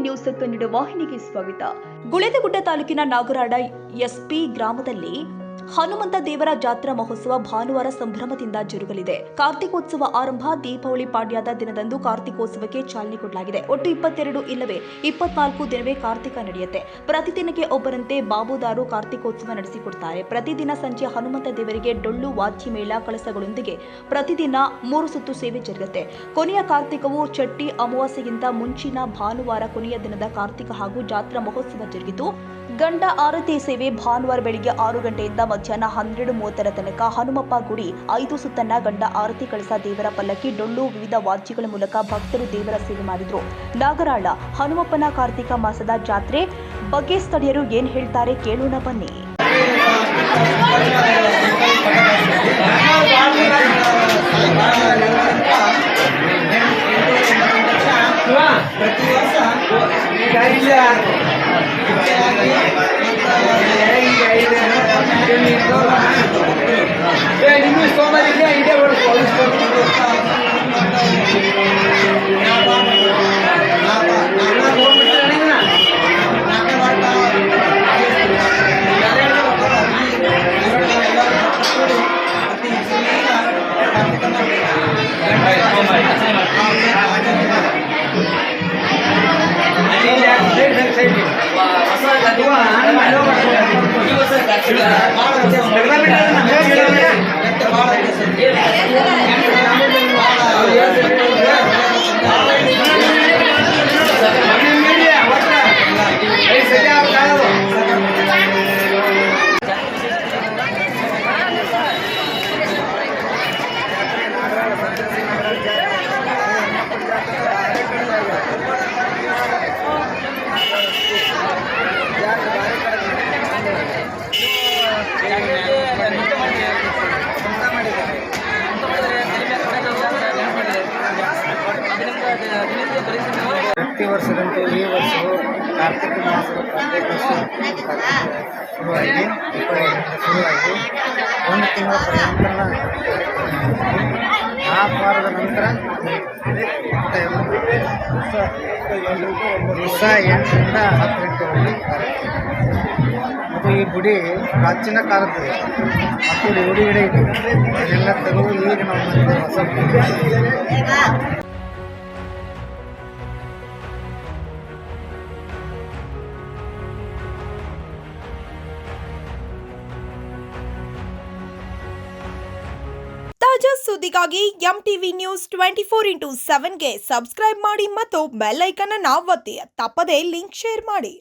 News Kannada ವಾಹಿನಿಗೆ ಸ್ವಾಗತ. ಗುಳೇದಗುಡ್ಡ ತಾಲೂಕಿನ ನಾಗರಾಡ ಎಸ್ಪಿ ಗ್ರಾಮದಲ್ಲಿ ಹನುಮಂತ ದೇವರ ಜಾತ್ರಾ ಮಹೋತ್ಸವ ಭಾನುವಾರ ಸಂಭ್ರಮದಿಂದ ಜರುಗಲಿದೆ. ಕಾರ್ತಿಕೋತ್ಸವ ಆರಂಭ ದೀಪಾವಳಿ ಪಾಡ್ಯದ ದಿನದಂದು ಕಾರ್ತಿಕೋತ್ಸವಕ್ಕೆ ಚಾಲನೆ ಕೊಡಲಾಗಿದೆ. ಒಟ್ಟು 22 ಇಲ್ಲವೇ 24 ದಿನವೇ ಕಾರ್ತಿಕ ನಡೆಯುತ್ತೆ. ಪ್ರತಿದಿನಕ್ಕೆ ಒಬ್ಬರಂತೆ ಬಾಬುದಾರು ಕಾರ್ತಿಕೋತ್ಸವ ನಡೆಸಿಕೊಡ್ತಾರೆ. ಪ್ರತಿದಿನ ಸಂಜೆ ಹನುಮಂತ ದೇವರಿಗೆ ಡೊಳ್ಳು ವಾದ್ಯ ಮೇಳ ಕಳಸಗಳೊಂದಿಗೆ ಪ್ರತಿದಿನ 3 ಸುತ್ತು ಸೇವೆ ಜರುಗುತ್ತೆ. ಕೊನೆಯ ಕಾರ್ತಿಕವು ಚಟ್ಟಿ ಅಮಾವಾಸ್ಯೆಗಿಂತ ಮುಂಚಿನ ಭಾನುವಾರ ಕೊನೆಯ ದಿನದ ಕಾರ್ತಿಕ ಹಾಗೂ ಜಾತ್ರಾ ಮಹೋತ್ಸವ ಜರುಗಿತು. ಗಂಡ ಆರತಿ ಸೇವೆ ಭಾನುವಾರ ಬೆಳಿಗ್ಗೆ 6 ಗಂಟೆಯಿಂದ ಮಧ್ಯಾಹ್ನ 12:30 ತನಕ ಹನುಮಪ್ಪ ಗುಡಿ 5 ಸುತ್ತನ್ನ ಗಂಡ ಆರತಿ ಕಳಸ ದೇವರ ಪಲ್ಲಕ್ಕಿ ಡೊಳ್ಳು ವಿವಿಧ ವಾದ್ಯಗಳ ಮೂಲಕ ಭಕ್ತರು ದೇವರ ಸೇವೆ ಮಾಡಿದ್ರು. ನಾಗರಾಳ ಹನುಮಪ್ಪನ ಕಾರ್ತಿಕ ಮಾಸದ ಜಾತ್ರೆ ಬಗ್ಗೆ ಸ್ಥಳೀಯರು ಏನ್ ಹೇಳ್ತಾರೆ ಕೇಳೋಣ ಬನ್ನಿ. ಪ್ರತಿ ವರ್ಷದಂತೆ ಈ ವರ್ಷವೂ ಕಾರ್ತಿಕ ಮಾಸದ ಶುರುವಾಗಿ ಒಂದು ತಿಂಗಳ ಪರ್ಯಂತ 4 ವಾರದ ನಂತರ ದಿವಸ 8ರಿಂದ 10 ಗಂಟೆವರೆಗೆ ಮತ್ತು ಈ ಗುಡಿ ಪ್ರಾಚೀನ ಕಾಲದ್ದು ಮತ್ತು ರೂಢಿ ಇದೆ. ಅದೆಲ್ಲ ತೆಗೆದು ಈಗ ನಾವು ಹೊಸ ತಾಜಾ ಸುದ್ದಿಗಾಗಿ ಎಂಟಿವಿ ನ್ಯೂಸ್ 24x7ಗೆ ಸಬ್ಸ್ಕ್ರೈಬ್ ಮಾಡಿ ಮತ್ತು ಬೆಲ್ ಐಕಾನ್ ಅನ್ನು ಒತ್ತಿ. ತಪ್ಪದೇ ಲಿಂಕ್ ಶೇರ್ ಮಾಡಿ.